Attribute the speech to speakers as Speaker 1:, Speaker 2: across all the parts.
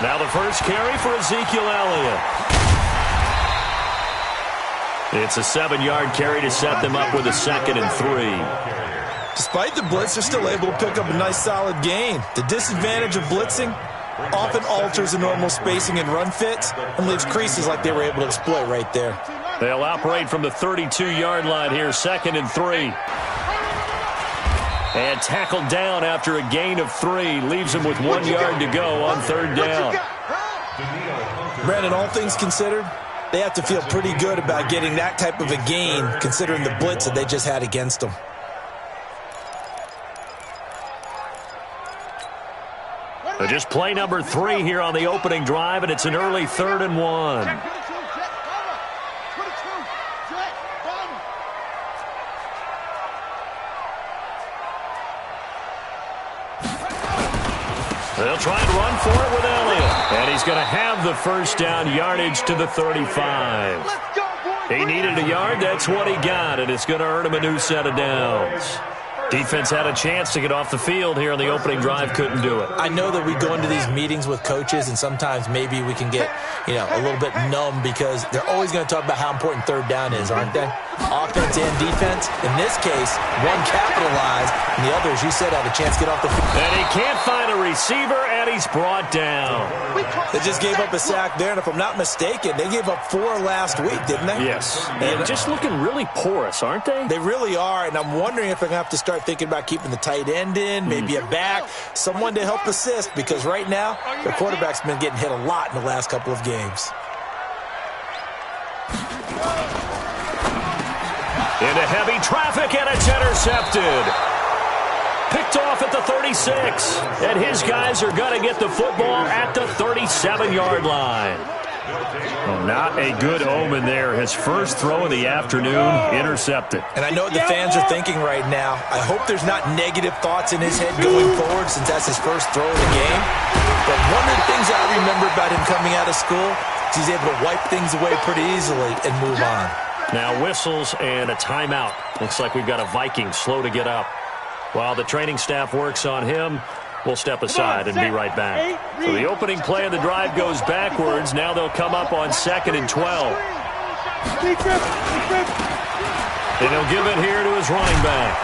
Speaker 1: Now the first carry for Ezekiel Elliott. It's a 7-yard carry to set them up with a 2nd and 3.
Speaker 2: Despite the blitz, they're still able to pick up a nice solid gain. The disadvantage of blitzing often alters the normal spacing and run fits and leaves creases like they were able to exploit right there.
Speaker 1: They'll operate from the 32-yard line here, 2nd and 3. And tackled down after a gain of 3. Leaves him with 1 yard to go on 3rd down.
Speaker 2: Brandon, all things considered, they have to feel pretty good about getting that type of a gain considering the blitz that they just had against them.
Speaker 1: Just play number 3 here on the opening drive, and it's an early 3rd and 1. They'll try and run for it with Elliott. And he's going to have the first down, yardage to the 35. He needed a yard. That's what he got, and it's going to earn him a new set of downs. Defense had a chance to get off the field here on the opening drive, couldn't do it.
Speaker 2: I know that we go into these meetings with coaches, and sometimes maybe we can get, a little bit numb because they're always going to talk about how important 3rd down is, aren't they? Offense and defense. In this case, one capitalized, and the other, as you said, had a chance to get off the field.
Speaker 1: And he can't find a receiver, and he's brought down.
Speaker 2: They just gave up a sack there, and if I'm not mistaken, they gave up 4 last week, didn't they?
Speaker 1: Yes. And just looking really porous, aren't they?
Speaker 2: They really are, and I'm wondering if they're going to have to start thinking about keeping the tight end in, maybe a back, someone to help assist, because right now, their quarterback's been getting hit a lot in the last couple of games.
Speaker 1: Into heavy traffic, and it's intercepted. Picked off at the 36, and his guys are going to get the football at the 37-yard line. Not a good omen there. His first throw of the afternoon, intercepted.
Speaker 2: And I know what the fans are thinking right now. I hope there's not negative thoughts in his head going forward since that's his first throw of the game. But one of the things I remember about him coming out of school is he's able to wipe things away pretty easily and move on.
Speaker 1: Now whistles and a timeout. Looks like we've got a Viking slow to get up. While the training staff works on him, we'll step aside and be right back. So the opening play of the drive goes backwards. Now they'll come up on 2nd and 12. And he'll give it here to his running back.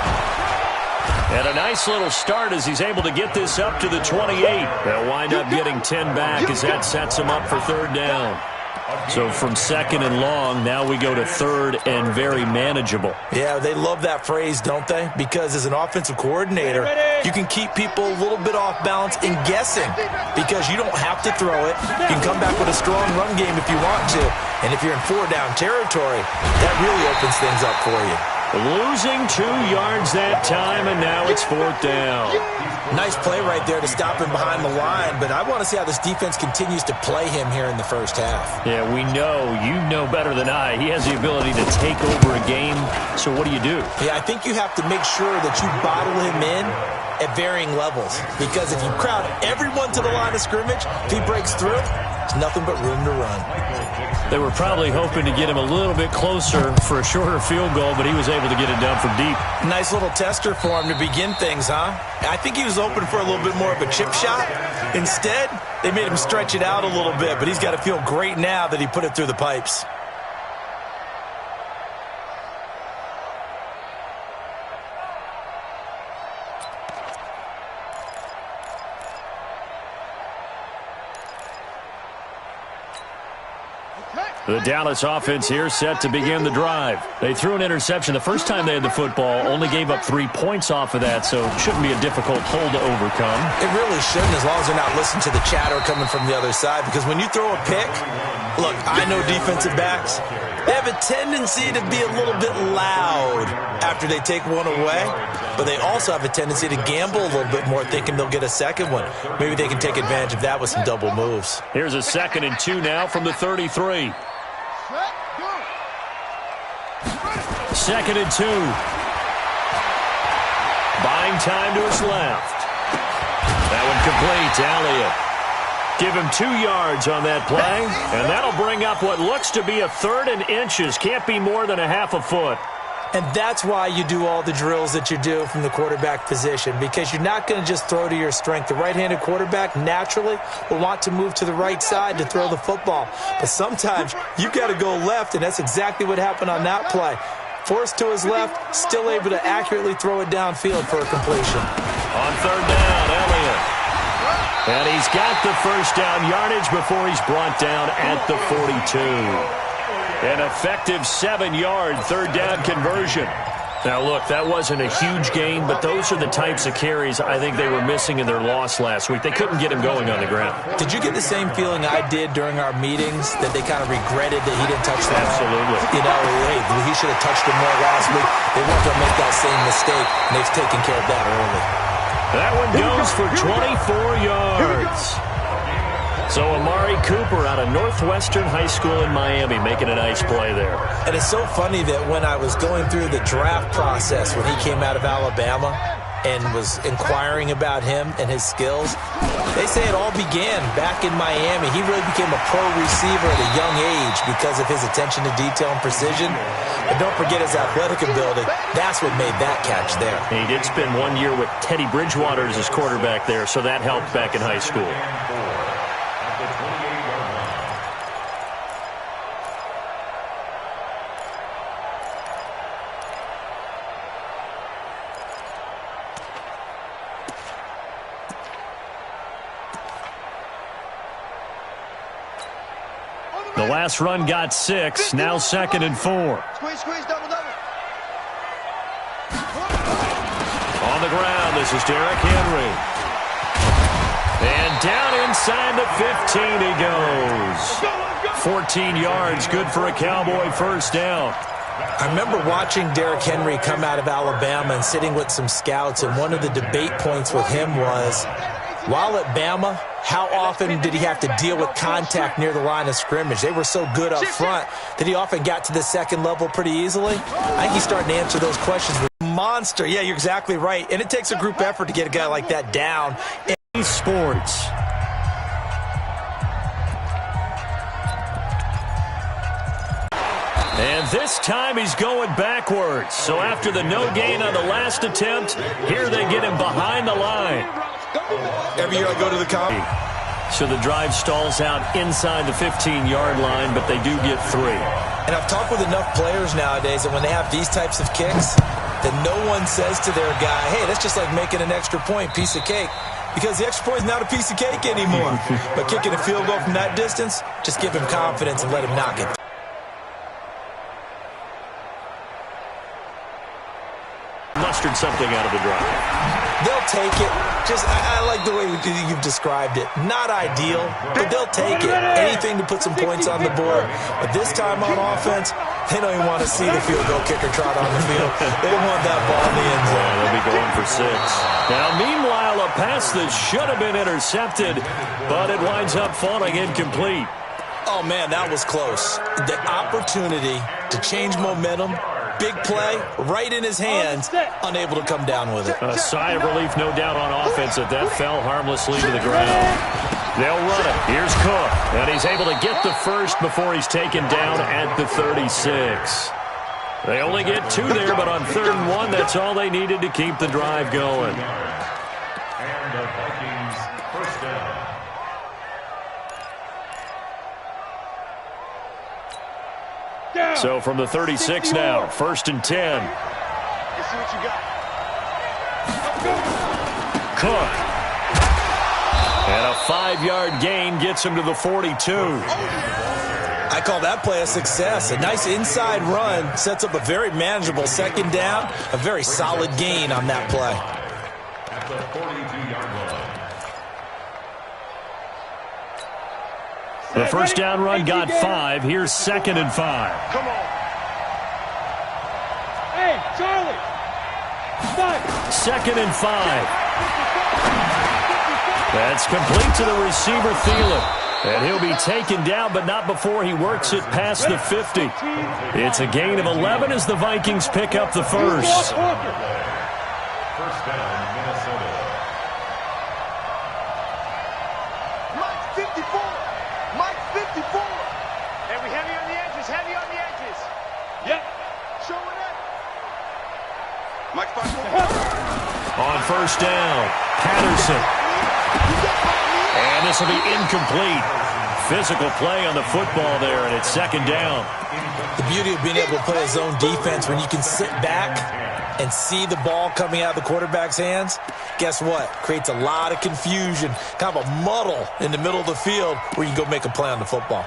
Speaker 1: And a nice little start as he's able to get this up to the 28. They'll wind up getting 10 back as that sets him up for 3rd down. So from 2nd and long, now we go to 3rd and very manageable.
Speaker 2: Yeah, they love that phrase, don't they? Because as an offensive coordinator, you can keep people a little bit off balance and guessing because you don't have to throw it. You can come back with a strong run game if you want to. And if you're in 4-down territory, that really opens things up for you.
Speaker 1: Losing 2 yards that time, and now it's 4th down.
Speaker 2: Nice play right there to stop him behind the line, but I want to see how this defense continues to play him here in the first half.
Speaker 1: Yeah, we know. You know better than I. He has the ability to take over a game, so what do you do?
Speaker 2: Yeah, I think you have to make sure that you bottle him in at varying levels, because if you crowd everyone to the line of scrimmage, if he breaks through, there's nothing but room to run.
Speaker 1: They were probably hoping to get him a little bit closer for a shorter field goal, but he was able to get it done from deep.
Speaker 2: Nice little tester for him to begin things, huh? I think he was open for a little bit more of a chip shot. Instead, they made him stretch it out a little bit, but he's got to feel great now that he put it through the pipes.
Speaker 1: The Dallas offense here set to begin the drive. They threw an interception the first time they had the football, only gave up 3 points off of that, so it shouldn't be a difficult hole to overcome.
Speaker 2: It really shouldn't, as long as they're not listening to the chatter coming from the other side, because when you throw a pick, look, I know defensive backs, they have a tendency to be a little bit loud after they take one away, but they also have a tendency to gamble a little bit more, thinking they'll get a second one. Maybe they can take advantage of that with some double moves.
Speaker 1: Here's a 2nd and 2 now from the 33. 2nd and 2. Buying time to his left. That one complete to Elliott. Give him 2 yards on that play, and that'll bring up what looks to be a 3rd and inches. Can't be more than a half a foot.
Speaker 2: And that's why you do all the drills that you do from the quarterback position, because you're not going to just throw to your strength. The right-handed quarterback naturally will want to move to the right side to throw the football. But sometimes you've got to go left, and that's exactly what happened on that play. Forced to his left, still able to accurately throw it downfield for a completion.
Speaker 1: On third down, Elliott. And he's got the first down yardage before he's brought down at the 42. An effective 7-yard third down conversion. Now, look, that wasn't a huge gain, but those are the types of carries I think they were missing in their loss last week. They couldn't get him going on the ground.
Speaker 2: Did you get the same feeling I did during our meetings, that they kind of regretted that he didn't touch the ball?
Speaker 1: Absolutely.
Speaker 2: You know, hey, he should have touched him more last week. They weren't going to make that same mistake, and they've taken care of that early.
Speaker 1: That one goes for 24 yards. So Amari Cooper out of Northwestern High School in Miami making a nice play there.
Speaker 2: And it's so funny that when I was going through the draft process when he came out of Alabama and was inquiring about him and his skills, they say it all began back in Miami. He really became a pro receiver at a young age because of his attention to detail and precision. But don't forget his athletic ability. That's what made that catch there.
Speaker 1: He did spend 1 year with Teddy Bridgewater as his quarterback there, so that helped back in high school. The last run got 6, now 2nd and 4.
Speaker 3: Squeeze, double.
Speaker 1: On the ground, this is Derrick Henry. And down inside the 15 he goes. 14 yards, good for a Cowboy first down.
Speaker 2: I remember watching Derrick Henry come out of Alabama and sitting with some scouts, and one of the debate points with him was, while at Bama, how often did he have to deal with contact near the line of scrimmage? They were so good up front that he often got to the second level pretty easily. I think he's starting to answer those questions with monster. Yeah, you're exactly right. And it takes a group effort to get a guy like that down.
Speaker 1: Sports. And this time he's going backwards. So after the no gain on the last attempt, here they get him behind the line.
Speaker 2: Every year I go to the comp.
Speaker 1: So the drive stalls out inside the 15-yard line, but they do get 3.
Speaker 2: And I've talked with enough players nowadays that when they have these types of kicks, that no one says to their guy, hey, that's just like making an extra point, piece of cake. Because the extra point is not a piece of cake anymore. But kicking a field goal from that distance, just give him confidence and let him knock it.
Speaker 1: Mustered something out of the drive.
Speaker 2: They'll take it. I like the way you've described it. Not ideal, but they'll take it. Anything to put some points on the board. But this time on offense, they don't even want to see the field goal kicker trot on the field. They want that ball in the end zone.
Speaker 1: They'll be going for 6. Now, meanwhile, a pass that should have been intercepted, but it winds up falling incomplete.
Speaker 2: Oh, man, that was close. The opportunity to change momentum, big play, right in his hands, unable to come down with it.
Speaker 1: A sigh of relief, no doubt, on offense that fell harmlessly to the ground. They'll run it. Here's Cook, and he's able to get the first before he's taken down at the 36. They only get 2 there, but on 3rd and 1, that's all they needed to keep the drive going.
Speaker 4: And the Vikings first down.
Speaker 1: So from the 36 now, 1st and 10.
Speaker 3: Let's see what you got.
Speaker 1: Cook. And a 5-yard gain gets him to the 42.
Speaker 2: I call that play a success. A nice inside run sets up a very manageable 2nd down. A very solid gain on that play.
Speaker 4: At the 42-yard line.
Speaker 1: The first down run got 5. Here's 2nd and 5.
Speaker 3: Come on.
Speaker 5: Hey, Charlie.
Speaker 1: 2nd and 5. That's complete to the receiver, Thielen. And he'll be taken down, but not before he works it past the 50. It's a gain of 11 as the Vikings pick up the first.
Speaker 4: First down, Minnesota.
Speaker 3: Mike 54. Mike 54. And we heavy on the edges. Heavy on the edges.
Speaker 5: Yep.
Speaker 3: Showing up.
Speaker 1: On first down, Patterson. And this will be incomplete. Physical play on the football there, and it's second down.
Speaker 2: The beauty of being able to play a zone defense when you can sit back and see the ball coming out of the quarterback's hands, guess what? Creates a lot of confusion, kind of a muddle in the middle of the field where you can go make a play on the football.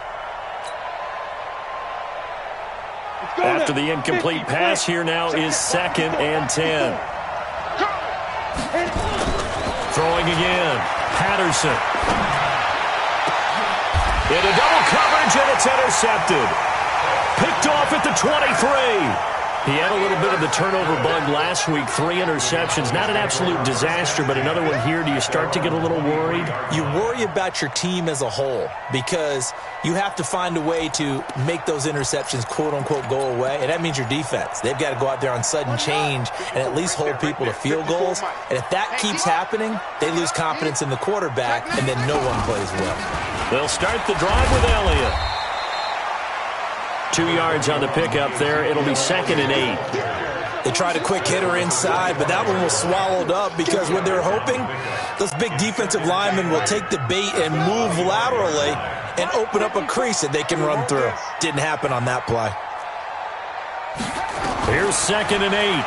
Speaker 1: After the incomplete pass, here now is 2nd and 10. Throwing again, Patterson. Into double coverage, and it's intercepted. Picked off at the 23. He had a little bit of the turnover bug last week, 3 interceptions. Not an absolute disaster, but another one here. Do you start to get a little worried?
Speaker 2: You worry about your team as a whole because you have to find a way to make those interceptions, quote-unquote, go away, and that means your defense. They've got to go out there on sudden change and at least hold people to field goals. And if that keeps happening, they lose confidence in the quarterback, and then no one plays well.
Speaker 1: They'll start the drive with Elliott. 2 yards on the pickup there. It'll be 2nd and 8.
Speaker 2: They tried a quick hitter inside, but that one was swallowed up because what they're hoping, those big defensive linemen will take the bait and move laterally and open up a crease that they can run through. Didn't happen on that play.
Speaker 1: Here's 2nd and 8.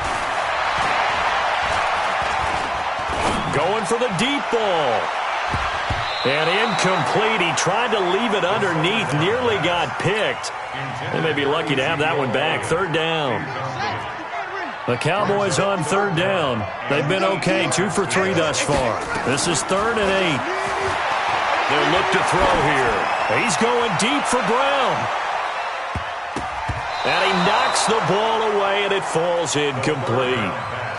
Speaker 1: Going for the deep ball. And incomplete. He tried to leave it underneath. Nearly got picked. They may be lucky to have that one back. 3rd down. The Cowboys on 3rd down. They've been okay. 2 for 3 thus far. This is 3rd and 8. They'll look to throw here. He's going deep for Brown. And he knocks the ball away, and it falls incomplete.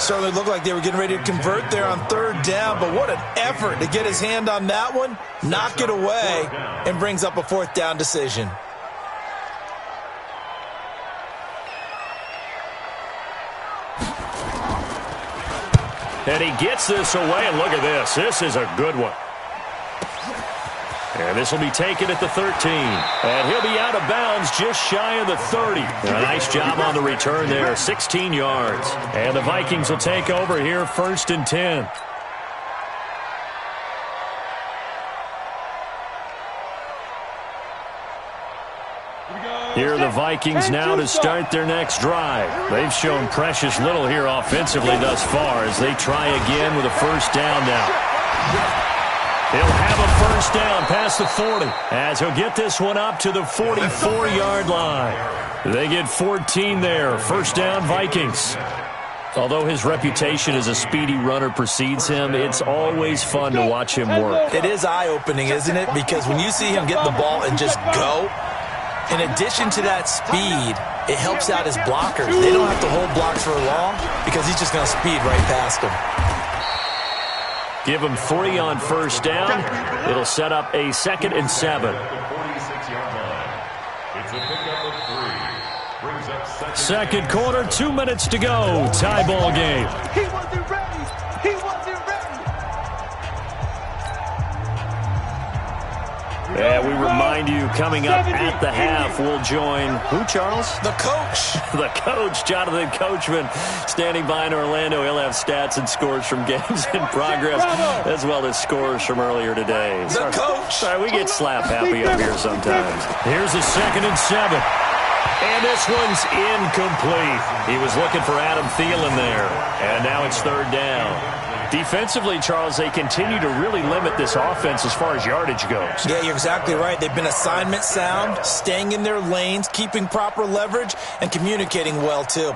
Speaker 2: Certainly looked like they were getting ready to convert there on 3rd down, but what an effort to get his hand on that one, knock it away, and brings up a 4th down decision.
Speaker 1: And he gets this away, and look at this. This is a good one. And this will be taken at the 13. And he'll be out of bounds just shy of the 30. A nice job on the return there, 16 yards. And the Vikings will take over here, 1st and 10. Here are the Vikings now to start their next drive. They've shown precious little here offensively thus far as they try again with a 1st down now. He'll have a 1st down past the 40 as he'll get this one up to the 44-yard line. They get 14 there. 1st down, Vikings. Although his reputation as a speedy runner precedes him, it's always fun to watch him work.
Speaker 2: It is eye-opening, isn't it? Because when you see him get the ball and just go, in addition to that speed, it helps out his blockers. They don't have to hold blocks for long because he's just going to speed right past them.
Speaker 1: Give him 3 on 1st down. It'll set up a 2nd and 7. Second quarter, 2 minutes to go. Tie ball game.
Speaker 3: He wasn't ready. He wasn't ready.
Speaker 1: And we remind you, coming up at the half, we'll join who, Charles?
Speaker 2: The coach.
Speaker 1: The coach, Jonathan Coachman, standing by in Orlando. He'll have stats and scores from games in progress, as well as scores from earlier today.
Speaker 2: The coach.
Speaker 1: Sorry, we get slap happy up here sometimes. Here's a 2nd and 7. And this one's incomplete. He was looking for Adam Thielen there. And now it's 3rd down. Defensively, Charles, they continue to really limit this offense as far as yardage goes.
Speaker 2: Yeah, you're exactly right. They've been assignment sound, staying in their lanes, keeping proper leverage, and communicating well, too.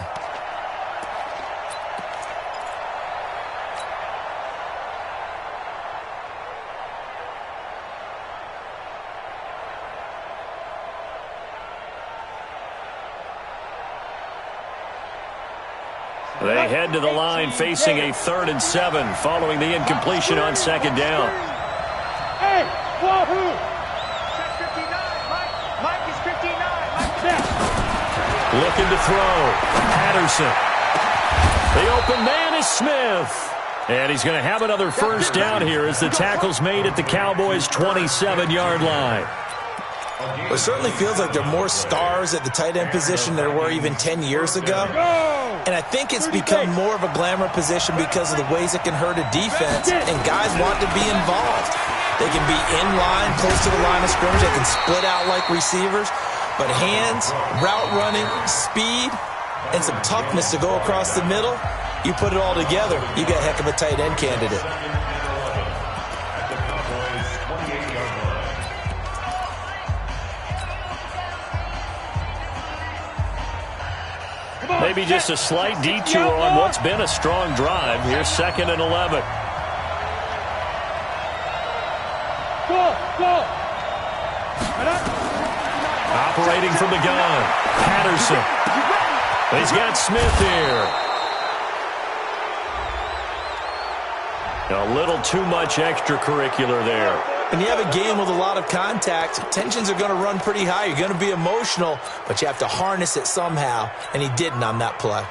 Speaker 1: They head to the line facing a 3rd and 7 following the incompletion on 2nd down.
Speaker 3: Hey, wahoo! Check 59. Mike is 59. Mike is
Speaker 1: Looking to throw. Patterson. The open man is Smith. And he's going to have another 1st down here as the tackle's made at the Cowboys' 27-yard line.
Speaker 2: It certainly feels like there are more stars at the tight end position than there were even 10 years ago. And I think it's become more of a glamour position because of the ways it can hurt a defense, and guys want to be involved. They can be in line, close to the line of scrimmage. They can split out like receivers. But hands, route running, speed, and some toughness to go across the middle, you put it all together, you got a heck of a tight end candidate.
Speaker 1: Maybe just a slight detour on what's been a strong drive. Here's 2nd and 11. Operating from the gun, Patterson. He's got Smith here. A little too much extracurricular there.
Speaker 2: When you have a game with a lot of contact, tensions are going to run pretty high. You're going to be emotional, but you have to harness it somehow, and he didn't on that play.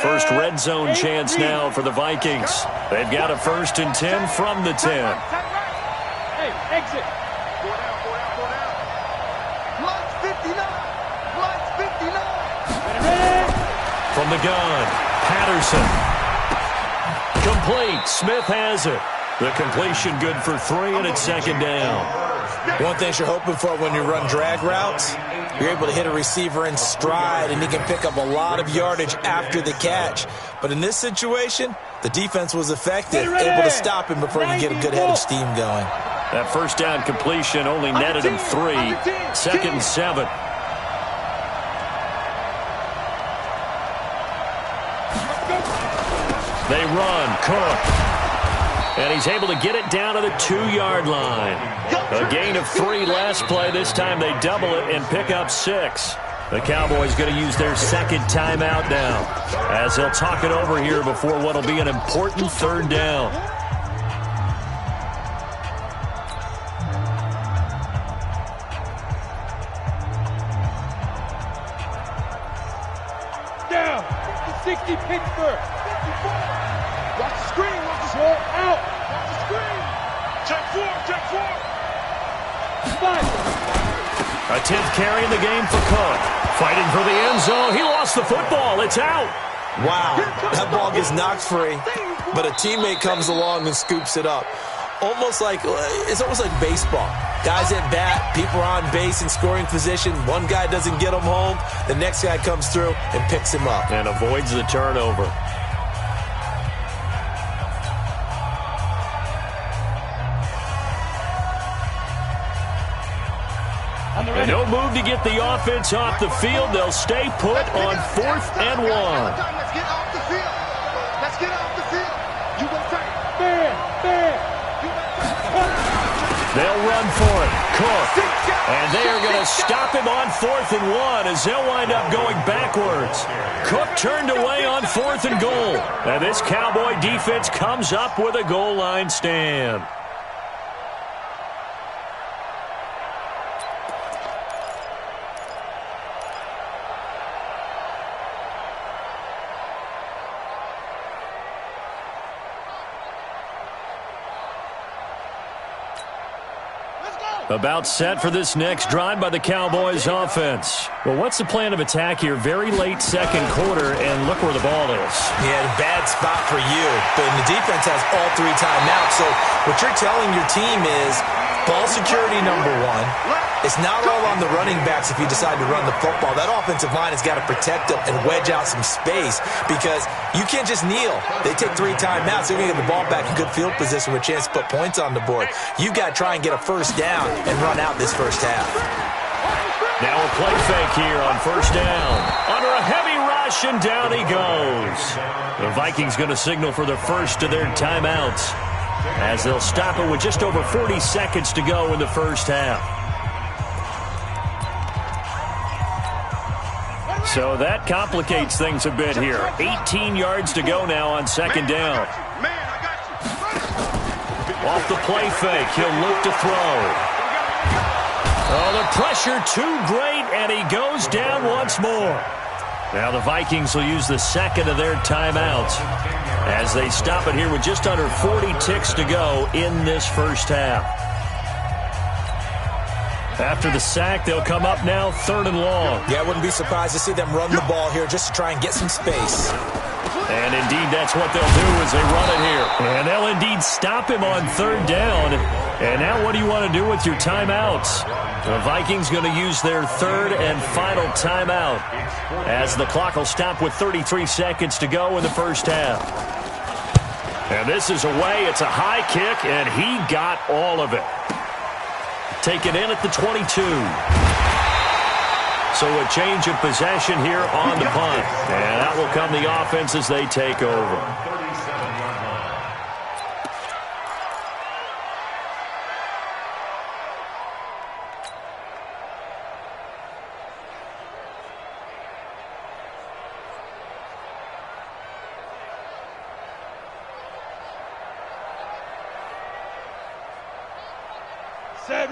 Speaker 1: First red zone chance now for the Vikings. They've got a 1st and 10 from the 10.
Speaker 3: Hey, exit. Go down. Blood's 59. Blood's 59.
Speaker 1: From the gun, Patterson. Complete. Smith has it. The completion good for 3, and it's 2nd down.
Speaker 2: One thing you're hoping for when you run drag routes, you're able to hit a receiver in stride, and he can pick up a lot of yardage after the catch. But in this situation, the defense was effective, able to stop him before you get a good head of steam going.
Speaker 1: That 1st down completion only netted him 3. 2nd and 7. They run, Cook. And he's able to get it down to the 2-yard line. A gain of 3 last play. This time they double it and pick up 6. The Cowboys going to use their 2nd timeout now, as they'll talk it over here before what will be an important 3rd down.
Speaker 3: Down. 60 Pittsburgh. 54. Watch the screen. Watch the screen. Out. Watch the screen. Check 4. 5.
Speaker 1: A 10th carry in the game for Cook. Fighting for the end zone. He lost the football. It's out.
Speaker 2: Wow, that ball gets knocked free, but a teammate comes along and scoops it up. It's almost like baseball. Guys at bat, people are on base in scoring position. One guy doesn't get him home. The next guy comes through and picks him up.
Speaker 1: And avoids the turnover. And no move to get the offense off the field. They'll stay put on 4th and 1.
Speaker 3: Let's get off the field. Let's get off the field. You go first. Fair.
Speaker 1: They'll run for it. Cook. And they are going to stop him on 4th and 1 as they'll wind up going backwards. Cook turned away on 4th and goal. And this Cowboy defense comes up with a goal line stand. About set for this next drive by the Cowboys offense. Well, what's the plan of attack here? Very late 2nd quarter, and look where the ball is.
Speaker 2: Yeah, a bad spot for you, but the defense has all 3 timeouts. So what you're telling your team is ball security number 1. It's not all on the running backs if you decide to run the football. That offensive line has got to protect them and wedge out some space because you can't just kneel. They take 3 timeouts. They're going to get the ball back in good field position with a chance to put points on the board. You got to try and get a 1st down and run out this 1st half.
Speaker 1: Now a play fake here on 1st down. Under a heavy rush, and down he goes. The Vikings going to signal for the first of their timeouts as they'll stop it with just over 40 seconds to go in the 1st half. So that complicates things a bit here. 18 yards to go now on 2nd down. Off the play fake, he'll look to throw. Oh, the pressure too great, and he goes down once more. Now the Vikings will use the second of their timeouts as they stop it here with just under 40 ticks to go in this first half. After the sack, they'll come up now 3rd and long.
Speaker 2: Yeah, I wouldn't be surprised to see them run the ball here just to try and get some space.
Speaker 1: And indeed, that's what they'll do as they run it here. And they'll indeed stop him on 3rd down. And now what do you want to do with your timeouts? The Vikings going to use their 3rd and final timeout as the clock will stop with 33 seconds to go in the first half. And this is away. It's a high kick, and he got all of it. Taken in at the 22. So a change of possession here on the punt. And that will come the offense as they take over.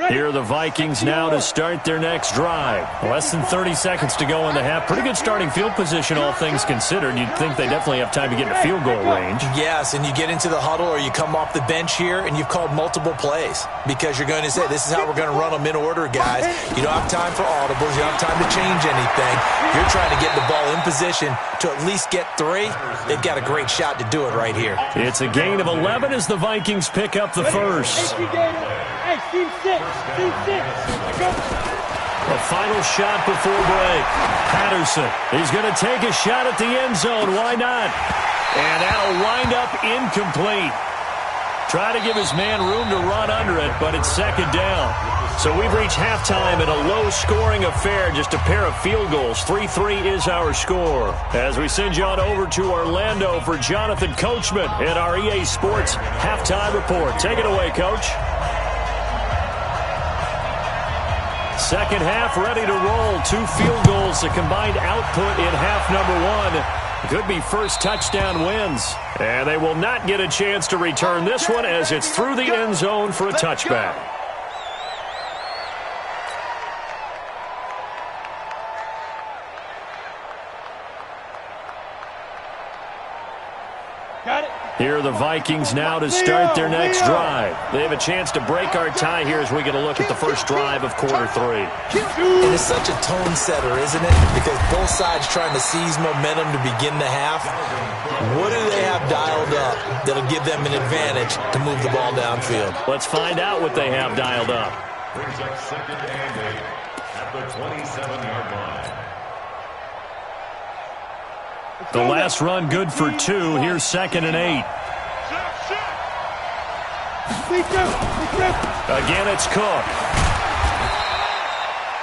Speaker 1: Here are the Vikings now to start their next drive. Less than 30 seconds to go in the half. Pretty good starting field position, all things considered. You'd think they definitely have time to get in field goal range.
Speaker 2: Yes, and you get into the huddle or you come off the bench here and you've called multiple plays because you're going to say, this is how we're going to run them in order, guys. You don't have time for audibles. You don't have time to change anything. You're trying to get the ball in position to at least get 3. They've got a great shot to do it right here.
Speaker 1: It's a gain of 11 as the Vikings pick up the first. A final shot before break. Patterson, he's going to take a shot at the end zone. Why not? And that'll wind up incomplete. Try to give his man room to run under it, but it's 2nd down. So we've reached halftime in a low-scoring affair, just a pair of field goals. 3-3 is our score. As we send you on over to Orlando for Jonathan Coachman in our EA Sports Halftime Report. Take it away, Coach. Second half ready to roll. 2 field goals, the combined output in half number 1. Could be first touchdown wins. And they will not get a chance to return this one as it's through the end zone for a touchback. Here are the Vikings now to start their next drive. They have a chance to break our tie here as we get a look at the first drive of quarter 3.
Speaker 2: It is such a tone setter, isn't it? Because both sides trying to seize momentum to begin the half. What do they have dialed up that'll give them an advantage to move the ball downfield?
Speaker 1: Let's find out what they have dialed up.
Speaker 4: Brings up 2nd and 8 at the 27-yard line.
Speaker 1: The last run good for 2. Here's 2nd and 8. Again, it's Cook.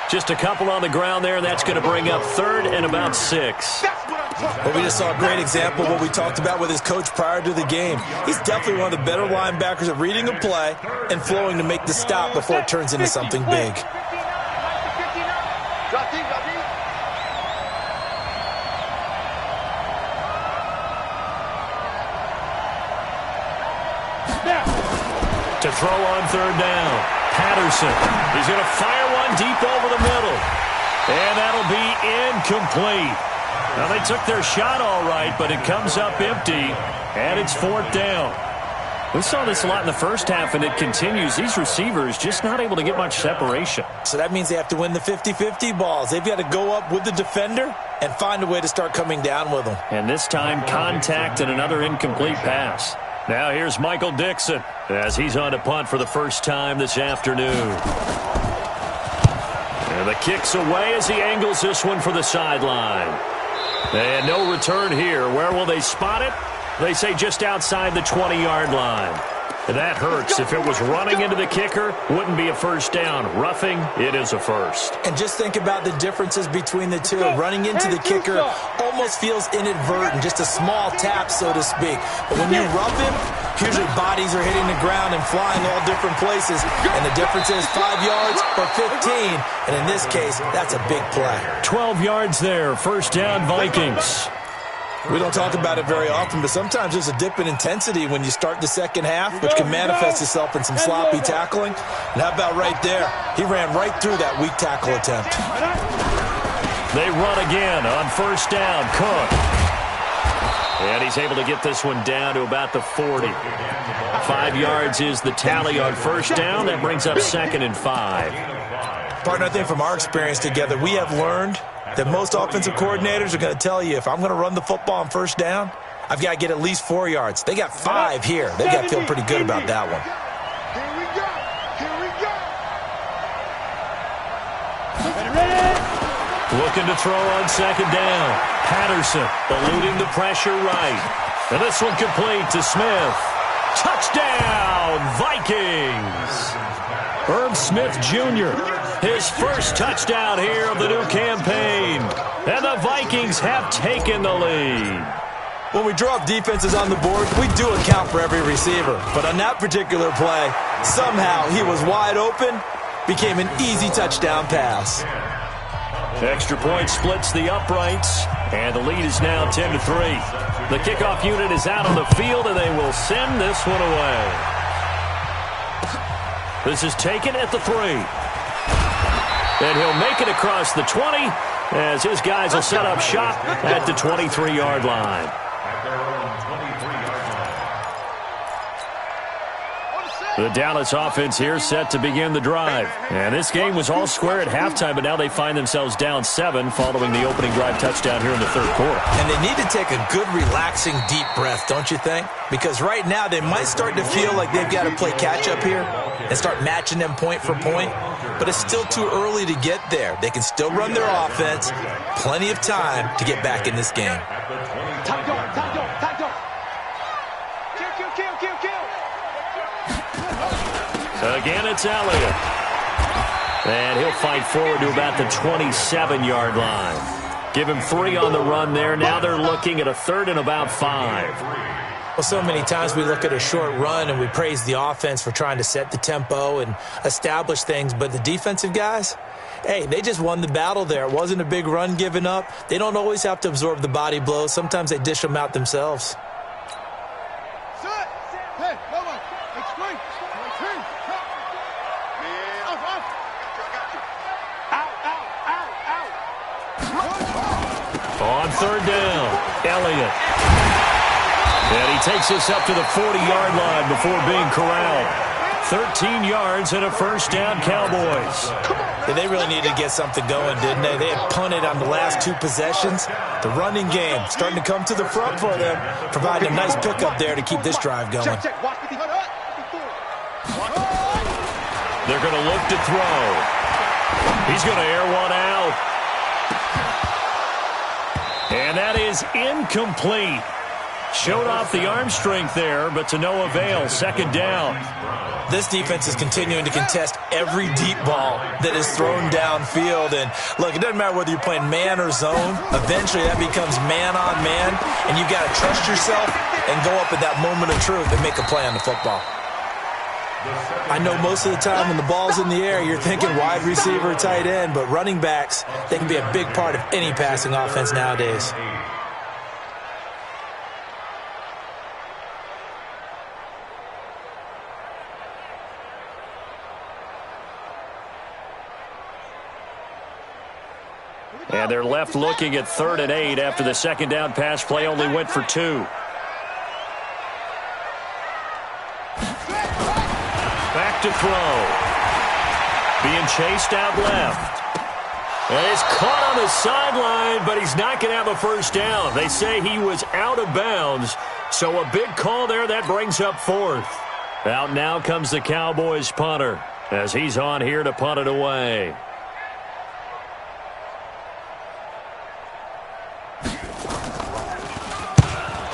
Speaker 1: Just a couple on the ground there, and that's going to bring up 3rd and about 6.
Speaker 2: Well, we just saw a great example of what we talked about with his coach prior to the game. He's definitely one of the better linebackers at reading a play and flowing to make the stop before it turns into something big.
Speaker 1: To throw on 3rd down. Patterson. He's going to fire one deep over the middle. And that'll be incomplete. Now, they took their shot all right, but it comes up empty, and it's 4th down. We saw this a lot in the first half, and it continues. These receivers just not able to get much separation.
Speaker 2: So that means they have to win the 50-50 balls. They've got to go up with the defender and find a way to start coming down with them.
Speaker 1: And this time, contact and another incomplete pass. Now here's Michael Dixon as he's on to punt for the first time this afternoon. And the kick's away as he angles this one for the sideline. And no return here. Where will they spot it? They say just outside the 20-yard line. And that hurts. If it was running into the kicker, wouldn't be a first down. Roughing, it is a first.
Speaker 2: And just think about the differences between the two. Running into the kicker almost feels inadvertent, just a small tap, so to speak. But when you rough him, usually bodies are hitting the ground and flying all different places. And the difference is 5 yards or 15. And in this case, that's a big play.
Speaker 1: 12 yards there. First down, Vikings.
Speaker 2: We don't talk about it very often, but sometimes there's a dip in intensity when you start the second half, which can manifest itself in some sloppy tackling. And how about right there? He ran right through that weak tackle attempt.
Speaker 1: They run again on first down. Cook. And he's able to get this one down to about the 40. 5 yards is the tally on first down. That brings up 2nd and 5.
Speaker 2: Partner, I think from our experience together, we have learned that most offensive coordinators are going to tell you, if I'm going to run the football on first down, I've got to get at least 4 yards. They got 5 here. They got to feel pretty good about that one.
Speaker 3: Here we go. Here we go.
Speaker 1: Looking to throw on second down. Patterson eluding the pressure right. And this one complete to Smith. Touchdown, Vikings! Herb Smith Jr., his first touchdown here of the new campaign. And the Vikings have taken the lead.
Speaker 2: When we draw up defenses on the board, we do account for every receiver. But on that particular play, somehow he was wide open, became an easy touchdown pass.
Speaker 1: Extra point splits the uprights, and the lead is now 10-3. The kickoff unit is out on the field, and they will send this one away. This is taken at the 3. And he'll make it across the 20 as his guys will set up shop at the 23-yard line. The Dallas offense here set to begin the drive. And this game was all square at halftime, but now they find themselves down 7 following the opening drive touchdown here in the third quarter.
Speaker 2: And they need to take a good, relaxing, deep breath, don't you think? Because right now they might start to feel like they've got to play catch-up here and start matching them point for point. But it's still too early to get there. They can still run their offense. Plenty of time to get back in this game.
Speaker 3: Time go. Kill.
Speaker 1: Again, it's Elliott. And he'll fight forward to about the 27-yard line. Give him 3 on the run there. Now they're looking at a 3rd and about 5.
Speaker 2: Well, so many times we look at a short run and we praise the offense for trying to set the tempo and establish things. But the defensive guys, hey, they just won the battle there. It wasn't a big run given up. They don't always have to absorb the body blows. Sometimes they dish them out themselves.
Speaker 3: Hey, Lobo, explain.
Speaker 1: On 3rd down, Elliott. And he takes us up to the 40-yard line before being corralled. 13 yards and a first down, Cowboys.
Speaker 2: Yeah, they really needed to get something going, didn't they? They had punted on the last 2 possessions. The running game starting to come to the front for them, providing a nice pickup there to keep this drive going.
Speaker 3: Check.
Speaker 1: They're going to look to throw. He's going to air one out. And that is incomplete. Showed off the arm strength there, but to no avail. 2nd down.
Speaker 2: This defense is continuing to contest every deep ball that is thrown downfield. And, look, it doesn't matter whether you're playing man or zone. Eventually that becomes man on man, and you've got to trust yourself and go up at that moment of truth and make a play on the football. I know most of the time when the ball's in the air, you're thinking wide receiver, tight end, but running backs, they can be a big part of any passing offense nowadays.
Speaker 1: And they're left looking at 3rd and 8 after the 2nd down pass play only went for 2. Back to throw. Being chased out left. And he's caught on the sideline, but he's not going to have a first down. They say he was out of bounds, so a big call there. That brings up 4th. Out now comes the Cowboys punter as he's on here to punt it away.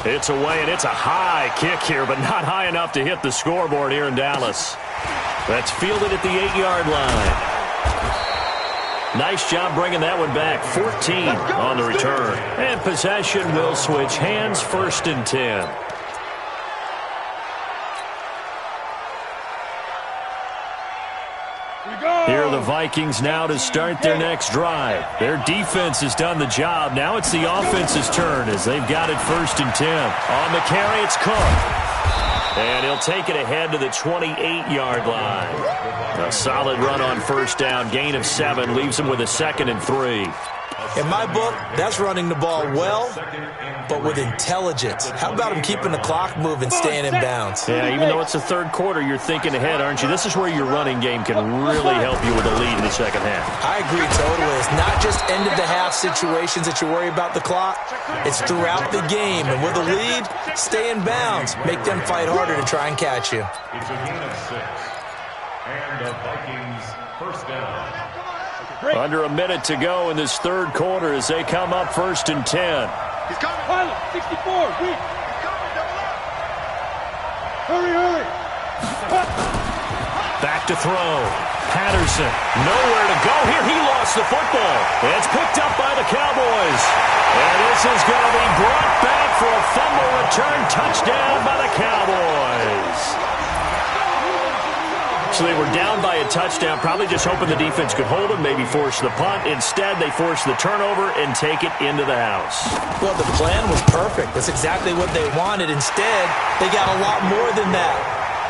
Speaker 1: It's away, and it's a high kick here, but not high enough to hit the scoreboard here in Dallas. That's fielded at the 8-yard line. Nice job bringing that one back. 14 on the return. And possession will switch hands. 1st and 10. Here are the Vikings now to start their next drive. Their defense has done the job. Now it's the offense's turn as they've got it 1st and 10. On the carry, it's Cook. And he'll take it ahead to the 28-yard line. A solid run on first down. Gain of 7 leaves him with a 2nd and 3.
Speaker 2: In my book, that's running the ball well, but with intelligence. How about him keeping the clock moving, staying in bounds?
Speaker 1: Yeah, even though it's the third quarter, you're thinking ahead, aren't you? This is where your running game can really help you with a lead in the second half.
Speaker 2: I agree totally. It's not just end-of-the-half situations that you worry about the clock. It's throughout the game. And with a lead, stay in bounds. Make them fight harder to try and catch you.
Speaker 4: It's a gain of 6. And the Vikings first down.
Speaker 1: Under a minute to go in this third quarter as they come up 1st and 10.
Speaker 3: He's coming. Pilot, 64, weak. He's coming, double up. Hurry.
Speaker 1: Back to throw. Patterson, nowhere to go here. He lost the football. It's picked up by the Cowboys. And this is going to be brought back for a fumble return touchdown by the Cowboys. So they were down by a touchdown, probably just hoping the defense could hold them, maybe force the punt. Instead, they force the turnover and take it into the house.
Speaker 2: Well, the plan was perfect. That's exactly what they wanted. Instead, they got a lot more than that.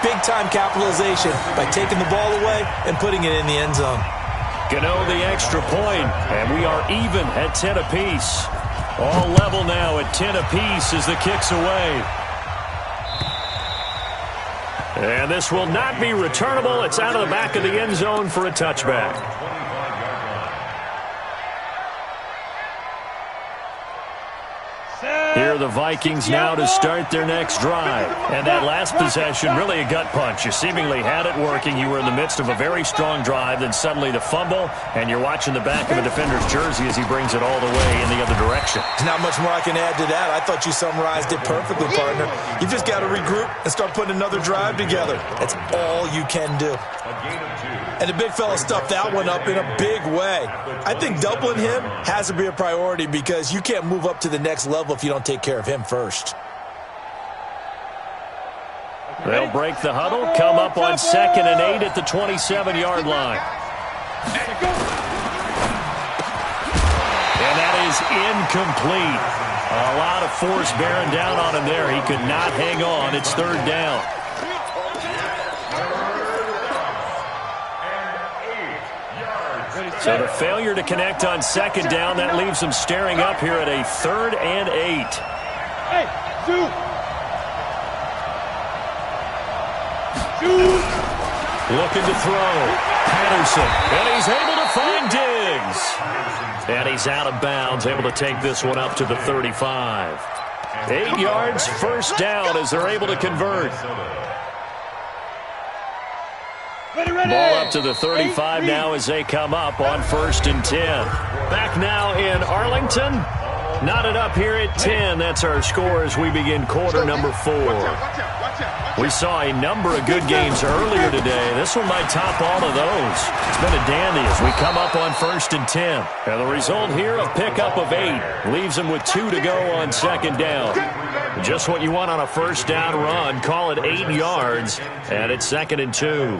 Speaker 2: Big-time capitalization by taking the ball away and putting it in the end zone.
Speaker 1: Gano the extra point, and we are even at 10 apiece. All level now at 10 apiece as the kick's away. And this will not be returnable. It's out of the back of the end zone for a touchback. Here are the Vikings now to start their next drive. And that last possession, really a gut punch. You seemingly had it working. You were in the midst of a very strong drive. Then suddenly the fumble, and you're watching the back of a defender's jersey as he brings it all the way in the other direction.
Speaker 2: There's not much more I can add to that. I thought you summarized it perfectly, partner. You just got to regroup and start putting another drive together. That's all you can do. And the big fella stuffed that one up in a big way. I think doubling him has to be a priority because you can't move up to the next level if you don't take care of him first.
Speaker 1: They'll break the huddle, come up on 2nd and 8 at the 27-yard line. And that is incomplete. A lot of force bearing down on him there. He could not hang on. It's 3rd down. So the failure to connect on 2nd down, that leaves them staring up here at a 3rd and 8.
Speaker 3: Hey,
Speaker 1: Looking to throw. Patterson, and he's able to find Diggs. And he's out of bounds, able to take this one up to the 35. 8 yards, 1st down as they're able to convert. Ball up to the 35 now as they come up on 1st and 10. Back now in Arlington. Knotted up here at 10. That's our score as we begin quarter number 4. We saw a number of good games earlier today. This one might top all of those. It's been a dandy as we come up on 1st and 10. And the result here, a pickup of 8. Leaves them with 2 to go on 2nd down. Just what you want on a 1st down run. Call it 8 yards. And it's 2nd and 2.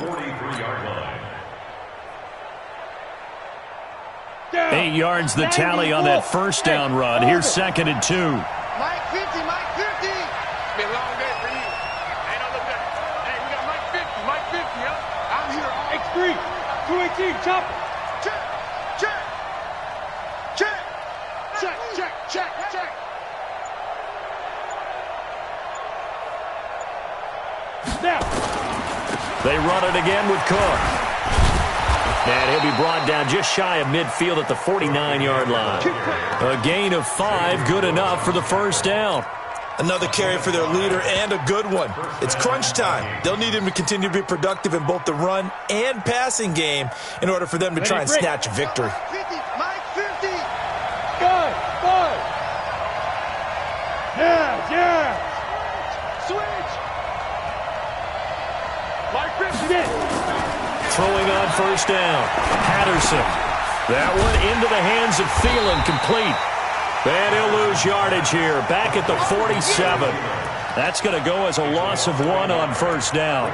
Speaker 1: 8 yards the tally on that 1st down run. Here's 2nd and 2.
Speaker 3: Mike 50, Mike 50. It's been a long day for you. Ain't no look at it. Hey, we got Mike 50, Mike 50, huh? I'm here. X3, 218, chopper. Check, check, check, check, check, check, check. Now.
Speaker 1: They run it again with Cook. And he'll be brought down just shy of midfield at the 49-yard line. A gain of 5, good enough for the 1st down.
Speaker 2: Another carry for their leader and a good one. It's crunch time. They'll need him to continue to be productive in both the run and passing game in order for them to try and snatch a victory.
Speaker 3: 50, Mike 50. Good, good. Yeah. Switch. Mike 50.
Speaker 1: Throwing on 1st down. Patterson. That one into the hands of Thielen, complete. And he'll lose yardage here. Back at the 47. That's going to go as a loss of 1 on 1st down.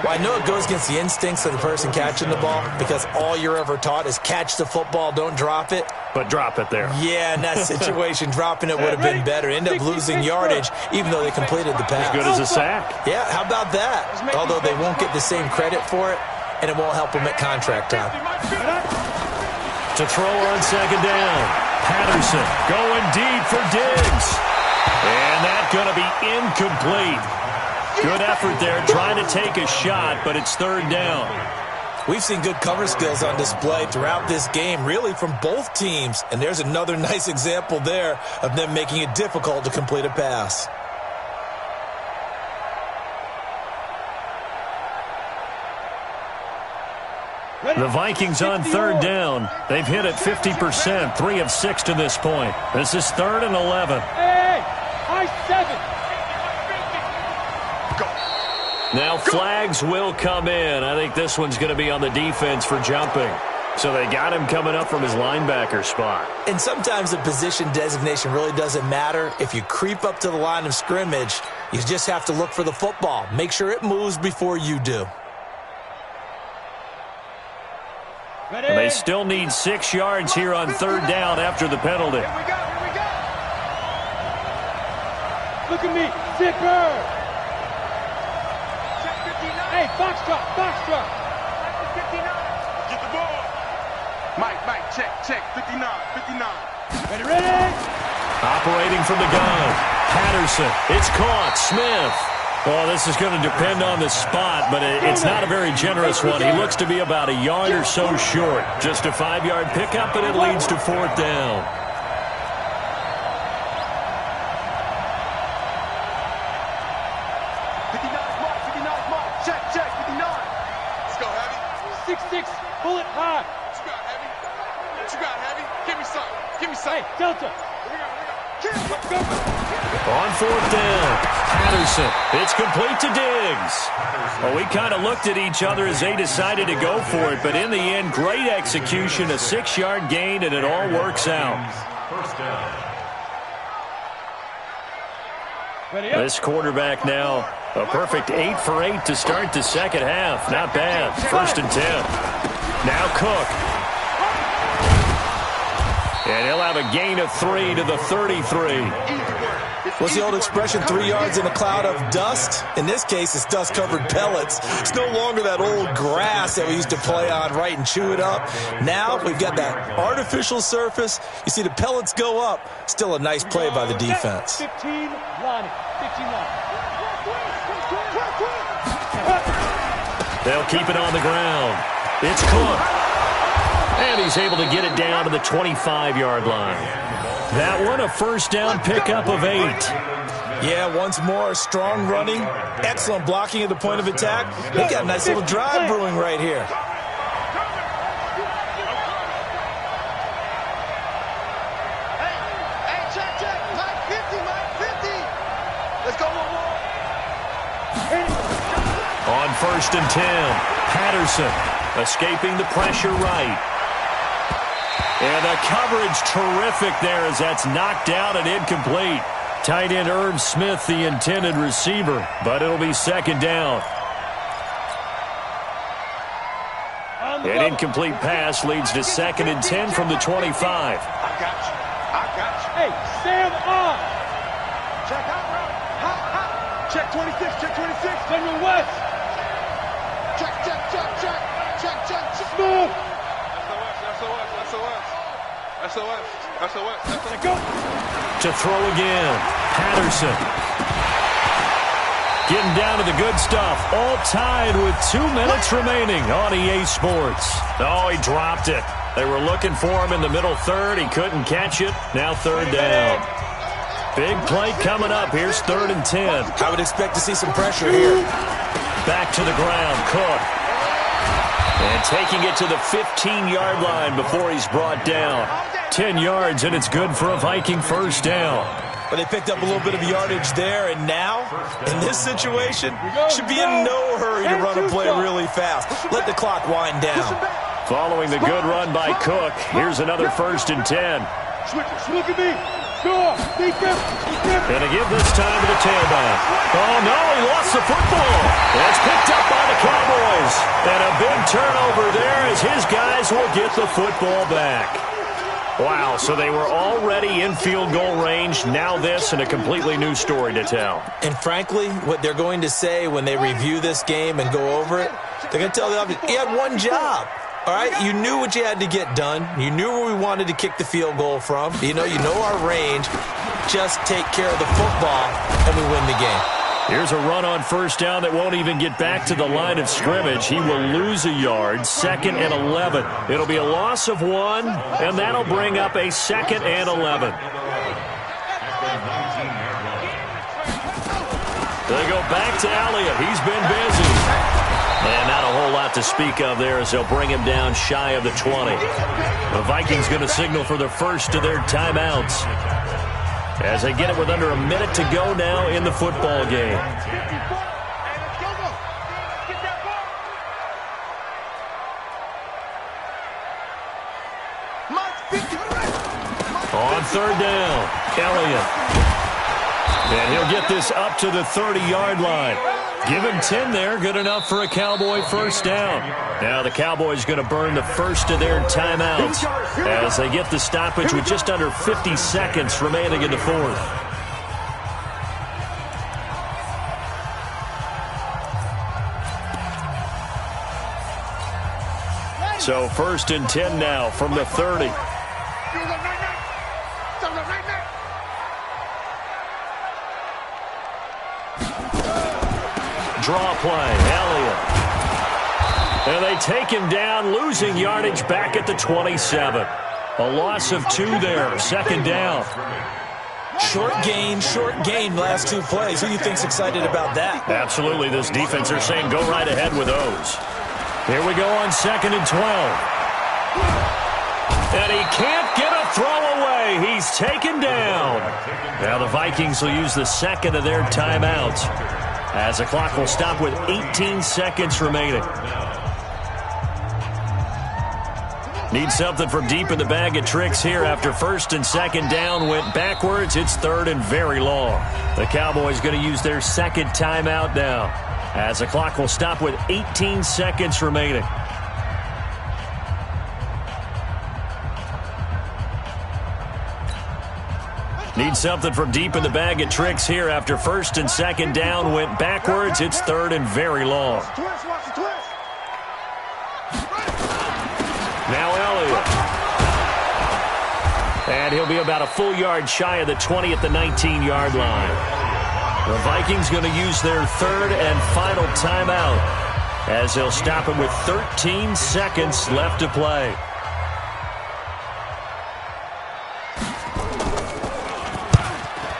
Speaker 2: Well, I know it goes against the instincts of the person catching the ball because all you're ever taught is catch the football, don't drop it.
Speaker 1: But drop it there.
Speaker 2: Yeah, in that situation, dropping it would have been better. End up losing yardage, even though they completed the pass.
Speaker 1: As good as a sack.
Speaker 2: Yeah, how about that? Although they won't get the same credit for it, and it won't help them at contract time.
Speaker 1: To throw on second down. Patterson going deep for Diggs. And that's going to be incomplete. Good effort there trying to take a shot, but it's third down.
Speaker 2: We've seen good cover skills on display throughout this game, really from both teams. And there's another nice example there of them making it difficult to complete a pass.
Speaker 1: The Vikings on third down. They've hit it 50%, 3 of 6 to this point. This is 3rd and 11.
Speaker 3: Hey, high 7.
Speaker 1: Now flags will come in. I think this one's going to be on the defense for jumping. So they got him coming up from his linebacker spot.
Speaker 2: And sometimes the position designation really doesn't matter. If you creep up to the line of scrimmage, you just have to look for the football. Make sure it moves before you do.
Speaker 1: And they still need 6 yards here on third down after the penalty.
Speaker 3: Here we go. Look at me, zipper. Hey, box truck. 59. Get the ball. Mike, check, 59. Ready?
Speaker 1: Operating from the gun. Patterson, it's caught. Smith. Well, this is going to depend on the spot, but it's not a very generous one. He looks to be about a yard or so short. Just a 5-yard pickup, and it leads to fourth down.
Speaker 3: Pull it hard. What you got, Heavy? Give me some. Hey, Delta.
Speaker 1: On fourth down, Patterson. It's complete to Diggs. Well, we kind of looked at each other as they decided to go for it, but in the end, great execution, a 6-yard gain, and it all works out.
Speaker 4: First down.
Speaker 1: This quarterback now, a perfect 8 for 8 to start the second half. Not bad. 1st and 10. Now Cook. And he'll have a gain of 3 to the 33.
Speaker 2: What's the old expression, 3 yards in a cloud of dust? In this case, it's dust-covered pellets. It's no longer that old grass that we used to play on, right, and chew it up. Now we've got that artificial surface. You see the pellets go up. Still a nice play by the defense.
Speaker 3: 15 line.
Speaker 1: They'll keep it on the ground. It's Cook. And he's able to get it down to the 25-yard line. That one, a first down pickup of 8.
Speaker 2: Yeah, once more, strong running, excellent blocking at the point of attack. They got a nice little drive brewing right here.
Speaker 3: Hey, check. Mike 50. Let's go one more.
Speaker 1: On 1st and 10, Patterson escaping the pressure right. And the coverage terrific there as that's knocked down and incomplete. Tight end Irv Smith, the intended receiver, but it'll be second down. An incomplete pass leads to 2nd and 10 from the 25.
Speaker 3: I got you. Hey, stand on. Check out, bro. Check 26. General West. Check. Move. SOS. Go.
Speaker 1: To throw again. Patterson. Getting down to the good stuff. All tied with 2 minutes remaining on EA Sports. Oh, he dropped it. They were looking for him in the middle third. He couldn't catch it. Now third down. Big play coming up. Here's 3rd and 10.
Speaker 2: I would expect to see some pressure here.
Speaker 1: Back to the ground. Cook. And taking it to the 15-yard line before he's brought down. 10 yards, and it's good for a Viking first down.
Speaker 2: But they picked up a little bit of yardage there, and now, in this situation, should be in no hurry to run a play really fast. Let the clock wind down.
Speaker 1: Following the good run by Cook, here's another 1st and 10.
Speaker 3: Look at me. Score.
Speaker 1: Gonna give this time to the tailback. Oh, no, he lost the football. That's picked up by the Cowboys. And a big turnover there as his guys will get the football back. Wow, so they were already in field goal range. Now this and a completely new story to tell.
Speaker 2: And frankly, what they're going to say when they review this game and go over it, they're going to tell the audience, he had one job. All right, you knew what you had to get done. You knew where we wanted to kick the field goal from. You know our range. Just take care of the football, and we win the game.
Speaker 1: Here's a run on first down that won't even get back to the line of scrimmage. He will lose a yard, 2nd and 11. It'll be a loss of 1, and that'll bring up a 2nd and 11. They go back to Elliott. He's been busy. And not a whole lot to speak of there as they'll bring him down shy of the 20. The Vikings going to signal for the first of their timeouts as they get it with under a minute to go now in the football game. On third down, Elliott. And he'll get this up to the 30-yard line. Give him 10 there, good enough for a Cowboy first down. Now the Cowboys going to burn the first of their timeouts as they get the stoppage with just under 50 seconds remaining in the fourth. So 1st and 10 now from the 30. Draw play, Elliott. And they take him down, losing yardage back at the 27. A loss of 2 there, 2nd down.
Speaker 2: Short gain, last 2 plays. Who do you think's excited about that?
Speaker 1: Absolutely, this defense are saying go right ahead with those. Here we go on 2nd and 12. And he can't get a throw away. He's taken down. Now the Vikings will use the 2nd of their timeouts as the clock will stop with 18 seconds remaining. Need something from deep in the bag of tricks here after 1st and 2nd down went backwards. It's 3rd and very long. The Cowboys going to use their 2nd timeout now as the clock will stop with 18 seconds remaining. Need something from deep in the bag of tricks here after 1st and 2nd down went backwards. It's 3rd and very long. Now Elliott. And he'll be about a full yard shy of the 20 at the 19-yard line. The Vikings going to use their 3rd and final timeout as they'll stop him with 13 seconds left to play.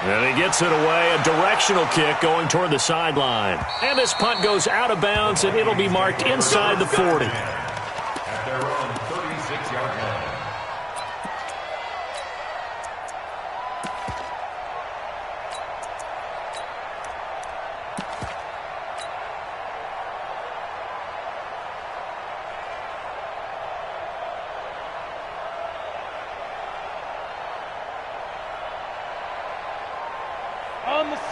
Speaker 1: And he gets it away, a directional kick going toward the sideline. And this punt goes out of bounds, and it'll be marked inside the 40.
Speaker 4: At their own 36-yard line.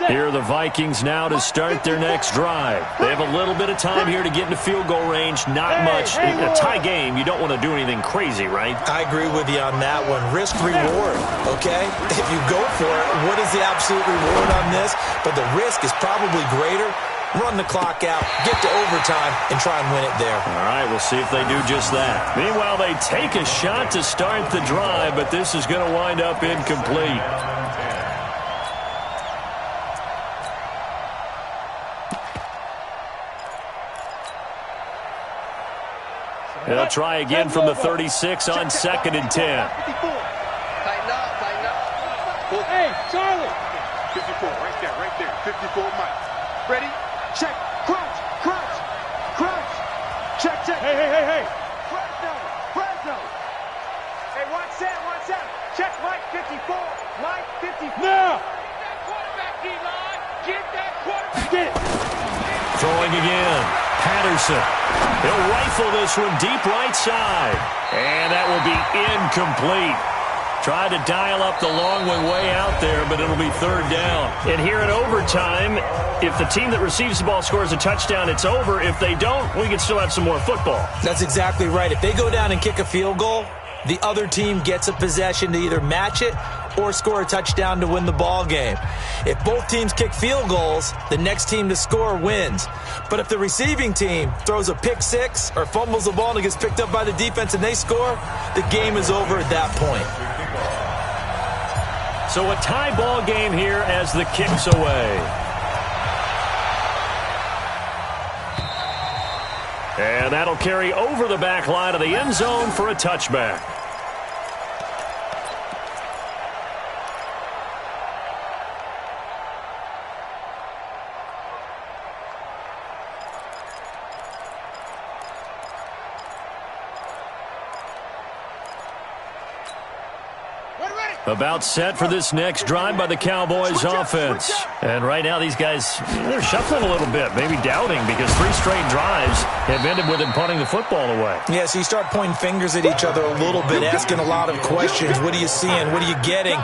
Speaker 1: Here are the Vikings now to start their next drive. They have a little bit of time here to get into field goal range. Not much. In a tie game, you don't want to do anything crazy, right?
Speaker 2: I agree with you on that one. Risk reward, okay? If you go for it, what is the absolute reward on this? But the risk is probably greater. Run the clock out, get to overtime, and try and win it there.
Speaker 1: All right, we'll see if they do just that. Meanwhile, they take a shot to start the drive, but this is going to wind up incomplete. They'll try again from the 36 on 2nd and 10.
Speaker 3: Tighten up, tighten up. Hey, Charlie. 54, right there. 54, Mike. Ready? Check. Crunch, crunch, crunch. Check, check. Hey. Front zone. Hey, watch that. Check Mike 54. Mike 54. Now. Get that quarterback, D-line. Get that quarterback. Get it.
Speaker 1: Throwing again. Patterson. He'll rifle this one deep right side. And that will be incomplete. Tried to dial up the long one way out there, but it'll be 3rd down. And here in overtime, if the team that receives the ball scores a touchdown, it's over. If they don't, we can still have some more football.
Speaker 2: That's exactly right. If they go down and kick a field goal, the other team gets a possession to either match it or score a touchdown to win the ball game. If both teams kick field goals, the next team to score wins. But if the receiving team throws a pick six or fumbles the ball and it gets picked up by the defense and they score, the game is over at that point.
Speaker 1: So a tie ball game here as the kick's away. And that'll carry over the back line of the end zone for a touchback. About set for this next drive by the Cowboys offense. And right now these guys, they're shuffling a little bit, maybe doubting, because 3 straight drives have ended with them punting the football away.
Speaker 2: Yeah, so you start pointing fingers at each other a little bit, asking a lot of questions. What are you seeing? What are you getting?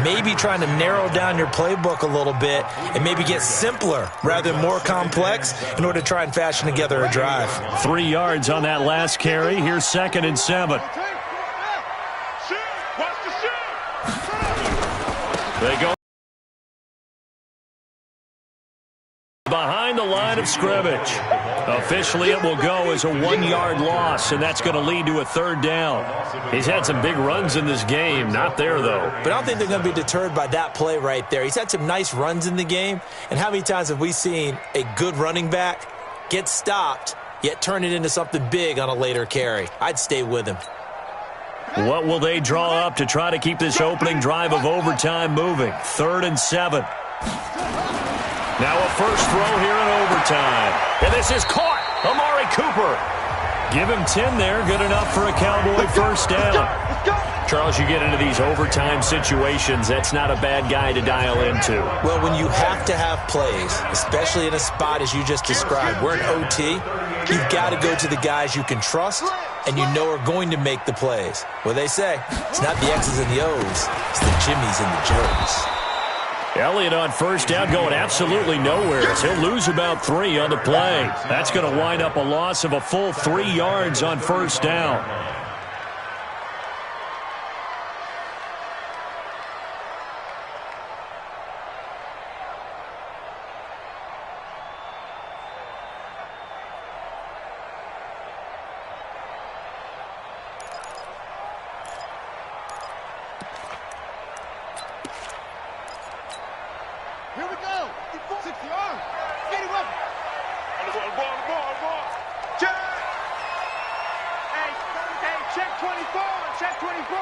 Speaker 2: Maybe trying to narrow down your playbook a little bit and maybe get simpler rather than more complex in order to try and fashion together a drive.
Speaker 1: 3 yards on that last carry. Here's 2nd and 7. They go behind the line of scrimmage. Officially, it will go as a 1-yard loss, and that's going to lead to a 3rd down. He's had some big runs in this game. Not there, though.
Speaker 2: But I don't think they're going to be deterred by that play right there. He's had some nice runs in the game, and how many times have we seen a good running back get stopped, yet turn it into something big on a later carry? I'd stay with him.
Speaker 1: What will they draw up to try to keep this opening drive of overtime moving? 3rd and 7. Now a first throw here in overtime. And this is caught. Amari Cooper. Give him 10 there. Good enough for a Cowboy first down. Charles, you get into these overtime situations, that's not a bad guy to dial into.
Speaker 2: Well, when you have to have plays, especially in a spot as you just described, we're in OT, you've got to go to the guys you can trust and you know are going to make the plays. What they say, it's not the X's and the O's, it's the Jimmys and the Joes.
Speaker 1: Elliott on first down going absolutely nowhere. He'll lose about 3 on the play. That's going to wind up a loss of a full 3 yards on first down.
Speaker 3: Here we go. 60 yards. Get him up. Ball. Check. Hey, check 24. Check 24.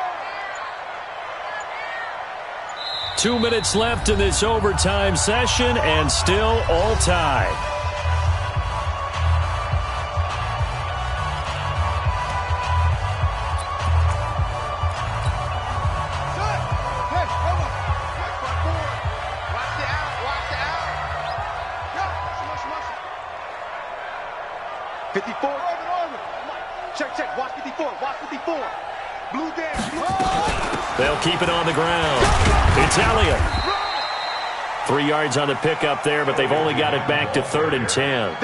Speaker 1: 2 minutes left in this overtime session, and still all tied. They'll keep it on the ground. It's Elliott. 3 yards on the pickup there, but they've only got it back to 3rd and 10.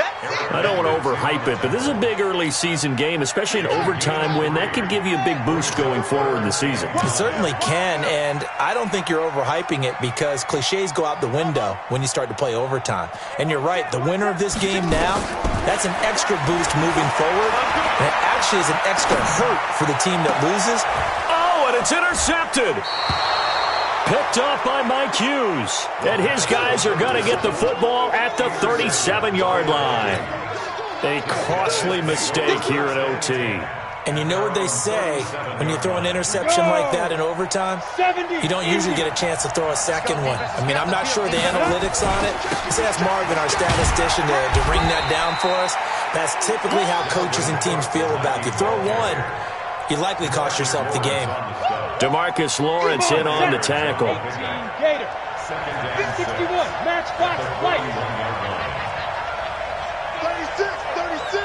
Speaker 1: I don't want to overhype it, but this is a big early season game, especially an overtime win. That could give you a big boost going forward in the season.
Speaker 2: It certainly can, and I don't think you're overhyping it because cliches go out the window when you start to play overtime. And you're right, the winner of this game now, that's an extra boost moving forward, and it actually is an extra hurt for the team that loses.
Speaker 1: Oh, and it's intercepted. Picked off by Mike Hughes. And his guys are going to get the football at the 37-yard line. A costly mistake here at OT.
Speaker 2: And you know what they say, when you throw an interception like that in overtime, you don't usually get a chance to throw a second one. I mean, I'm not sure the analytics on it. Let's ask Marvin, our statistician, to ring that down for us. That's typically how coaches and teams feel about it. You throw one, you likely cost yourself the game.
Speaker 1: DeMarcus Lawrence in on the tackle.
Speaker 3: Gator. 61. Match box. Light. 36.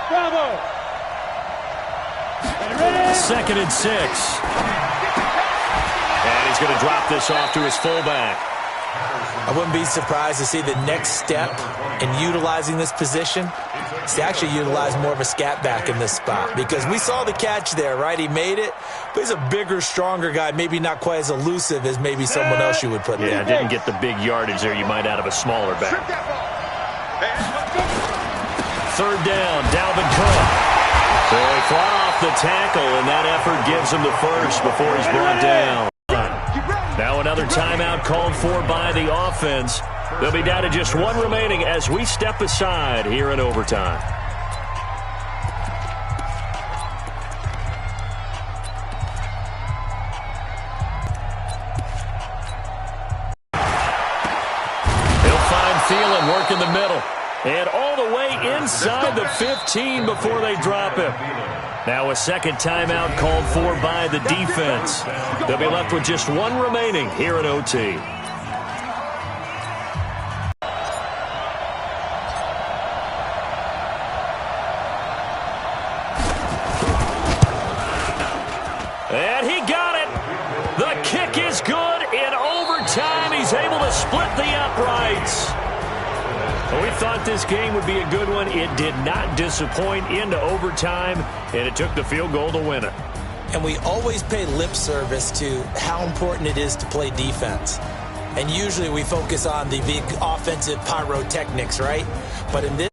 Speaker 3: Bravo.
Speaker 1: 2nd and 6. And he's going to drop this off to his fullback.
Speaker 2: I wouldn't be surprised to see the next step in utilizing this position is to actually utilize more of a scat back in this spot, because we saw the catch there, right? He made it, but he's a bigger, stronger guy, maybe not quite as elusive as maybe someone else you would put there.
Speaker 1: Yeah, didn't get the big yardage there you might out of a smaller back. Third down, Dalvin Cook. So he fought off the tackle, and that effort gives him the first before he's brought down. Now another timeout called for by the offense. They'll be down to just one remaining as we step aside here in overtime. He'll find Thielen work in the middle. And all the way inside the 15 before they drop him. Now a second timeout called for by the defense. They'll be left with just one remaining here at OT. And he got it. The kick is good. In overtime, he's able to split the uprights. We thought this game would be a good one. It did not disappoint into overtime, and it took the field goal to win it.
Speaker 2: And we always pay lip service to how important it is to play defense. And usually we focus on the big offensive pyrotechnics, right? But in this